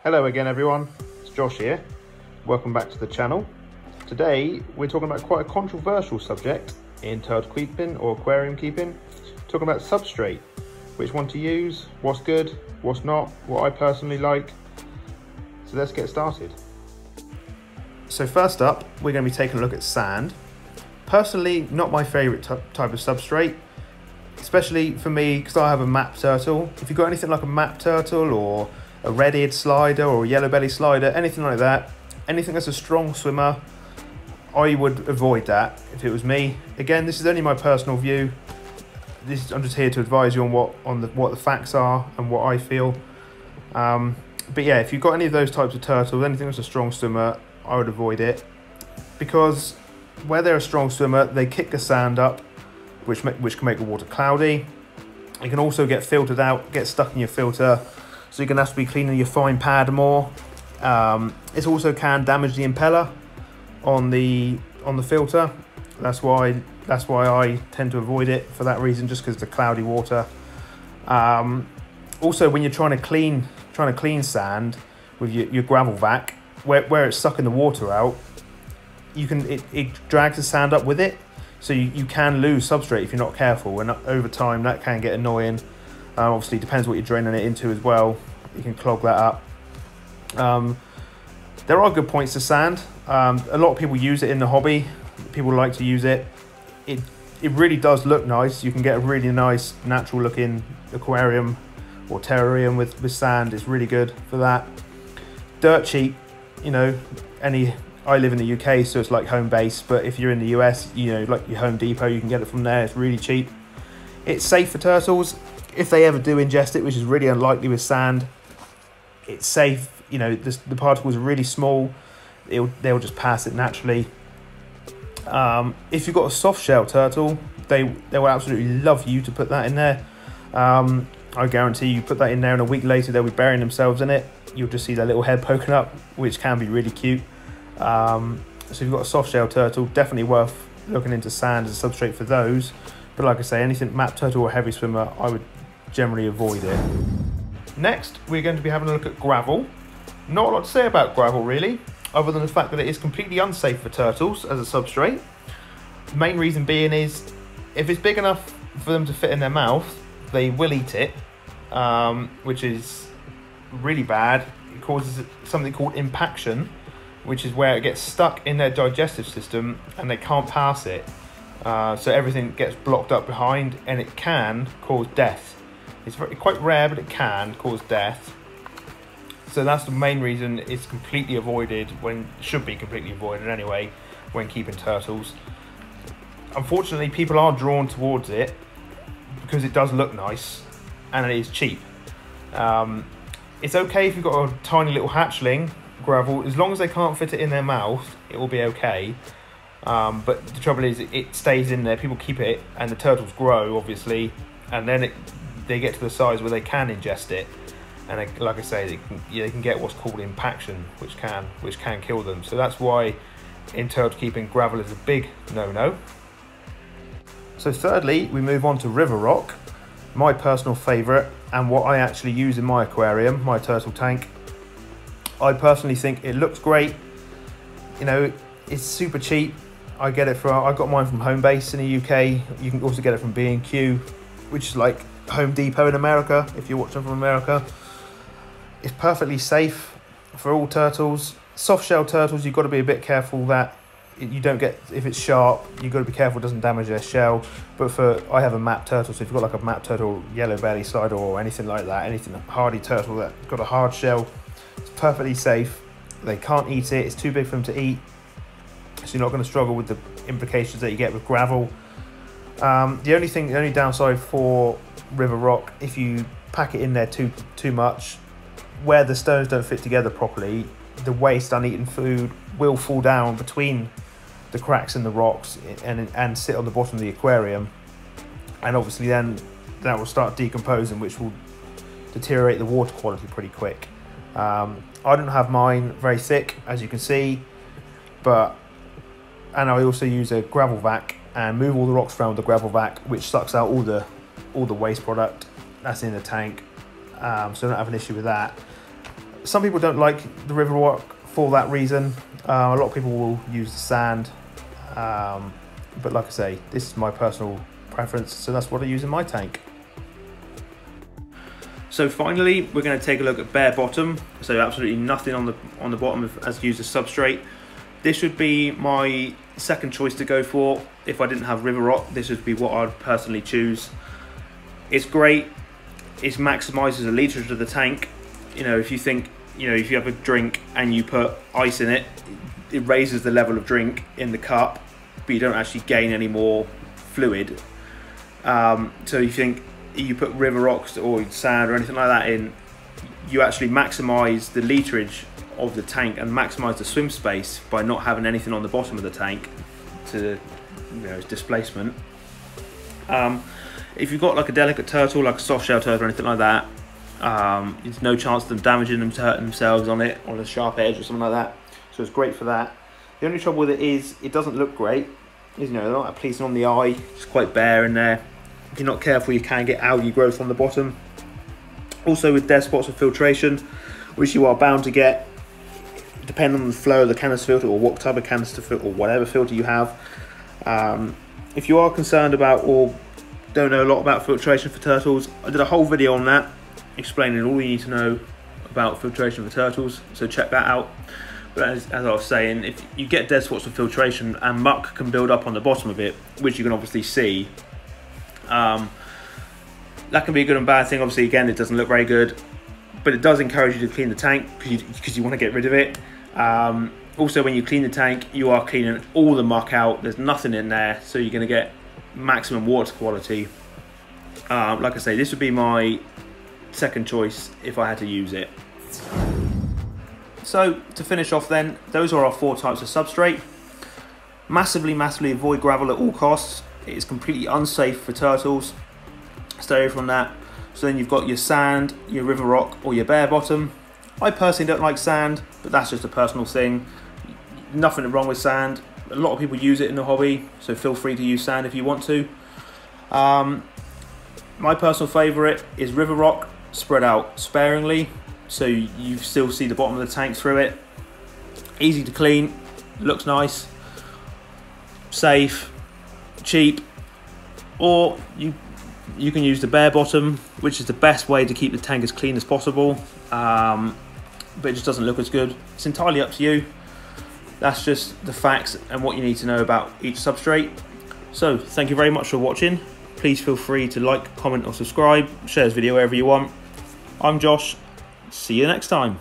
Hello again everyone, it's Josh here. Welcome back to the channel. Today we're talking about quite a controversial subject in turtle keeping or aquarium keeping. Talking about substrate, which one to use, what's good, what's not, what I personally like. So let's get started. So first up, we're going to be taking a look at sand. Personally, not my favourite type of substrate, especially for me because I have a map turtle. If you've got anything like a map turtle or a red-eared slider or a yellow belly slider, anything like that, anything that's a strong swimmer, I would avoid that if it was me. Again, this is only my personal view. I'm just here to advise you on what the facts are and what I feel. But yeah, if you've got any of those types of turtles, anything that's a strong swimmer, I would avoid it, because where they're a strong swimmer, they kick the sand up, which can make the water cloudy. It can also get filtered out, get stuck in your filter, so you're going to have to be cleaning your fine pad more. It also can damage the impeller on the filter. That's why I tend to avoid it for that reason, just because of the cloudy water. Also, when you're trying to clean sand with your gravel vac, where it's sucking the water out, it drags the sand up with it, so you can lose substrate if you're not careful, and over time that can get annoying. Obviously, depends what you're draining it into as well. You can clog that up. There are good points to sand. A lot of people use it in the hobby. People like to use it. It really does look nice. You can get a really nice natural looking aquarium or terrarium with sand. It's really good for that. Dirt cheap, you know. I live in the UK, so it's like home base, but if you're in the US, you know, like your Home Depot, you can get it from there. It's really cheap. It's safe for turtles. If they ever do ingest it, which is really unlikely with sand, it's safe. You know, the particles are really small. They'll just pass it naturally. If you've got a soft shell turtle, they will absolutely love you to put that in there. I guarantee you put that in there and a week later they'll be burying themselves in it. You'll just see their little head poking up, which can be really cute. So if you've got a soft shell turtle, definitely worth looking into sand as a substrate for those. But like I say, anything map turtle or heavy swimmer, I would generally avoid it. Next, we're going to be having a look at gravel. Not a lot to say about gravel really, other than the fact that it is completely unsafe for turtles as a substrate. The main reason being is, if it's big enough for them to fit in their mouth, they will eat it, which is really bad. It causes something called impaction, which is where it gets stuck in their digestive system and they can't pass it. So everything gets blocked up behind, and it can cause death. It's quite rare, but it can cause death. So that's the main reason it's completely avoided, should be completely avoided anyway, when keeping turtles. Unfortunately, people are drawn towards it because it does look nice and it is cheap. It's okay if you've got a tiny little hatchling gravel, as long as they can't fit it in their mouth, it will be okay. But the trouble is, it stays in there. People keep it, and the turtles grow, obviously, and then they get to the size where they can ingest it, and like I say, they can get what's called impaction, which can kill them. So that's why in turtle keeping, gravel is a big no-no. So thirdly, we move on to river rock, my personal favourite, and what I actually use in my aquarium, my turtle tank. I personally think it looks great. You know, it's super cheap. I got mine from Home Base in the UK. You can also get it from B&Q, which is like Home Depot in America, if you're watching from America. It's perfectly safe for all turtles. Soft shell turtles, you've got to be a bit careful that you don't get, if it's sharp, you've got to be careful it doesn't damage their shell. But I have a map turtle, so if you've got like a map turtle, yellow belly slider or anything like that, anything hardy turtle that's got a hard shell, it's perfectly safe. They can't eat it, it's too big for them to eat, so you're not going to struggle with the implications that you get with gravel. The only downside for river rock, if you pack it in there too much, where the stones don't fit together properly, the waste uneaten food will fall down between the cracks in the rocks and sit on the bottom of the aquarium, and obviously then that will start decomposing, which will deteriorate the water quality pretty quick. I don't have mine very thick, as you can see, and I also use a gravel vac and move all the rocks around the gravel vac, which sucks out all the waste product that's in the tank. So I don't have an issue with that. Some people don't like the river rock for that reason. A lot of people will use the sand, but like I say, this is my personal preference, so that's what I use in my tank. So finally, we're going to take a look at bare bottom. So absolutely nothing on the bottom as used as substrate. This would be my second choice to go for. If I didn't have river rock, this would be what I'd personally choose. It's great. It maximizes the literage of the tank. You know, if you think, you know, if you have a drink and you put ice in it, it raises the level of drink in the cup, but you don't actually gain any more fluid. So you think you put river rocks or sand or anything like that in, you actually maximize the literage of the tank and maximize the swim space by not having anything on the bottom of the tank to, you know, displacement. If you've got like a delicate turtle, like a soft shell turtle or anything like that, there's no chance of them damaging them, hurting themselves on it, on a sharp edge or something like that. So it's great for that. The only trouble with it is it doesn't look great. You know, they're not that pleasing on the eye. It's quite bare in there. If you're not careful, you can get algae growth on the bottom. Also with dead spots of filtration, which you are bound to get, depending on the flow of the canister filter or what type of canister filter or whatever filter you have. If you are concerned about or don't know a lot about filtration for turtles, I did a whole video on that, explaining all you need to know about filtration for turtles, so check that out. But as I was saying, if you get dead spots of filtration and muck can build up on the bottom of it, which you can obviously see, that can be a good and bad thing. Obviously, again, it doesn't look very good, but it does encourage you to clean the tank because you want to get rid of it. Also, when you clean the tank, you are cleaning all the muck out. There's nothing in there, so you're going to get maximum water quality. Like I say, this would be my second choice if I had to use it. So to finish off then, those are our 4 types of substrate. Massively avoid gravel at all costs. It is completely unsafe for turtles. Stay away from that. So then you've got your sand, your river rock, or your bare bottom. I personally don't like sand, but that's just a personal thing. Nothing wrong with sand. A lot of people use it in the hobby, so feel free to use sand if you want to. My personal favourite is river rock, spread out sparingly, so you still see the bottom of the tank through it. Easy to clean, looks nice, safe, cheap. Or you can use the bare bottom, which is the best way to keep the tank as clean as possible, but it just doesn't look as good. It's entirely up to you. That's just the facts and what you need to know about each substrate. So thank you very much for watching. Please feel free to like, comment or subscribe. Share this video wherever you want. I'm Josh. See you next time.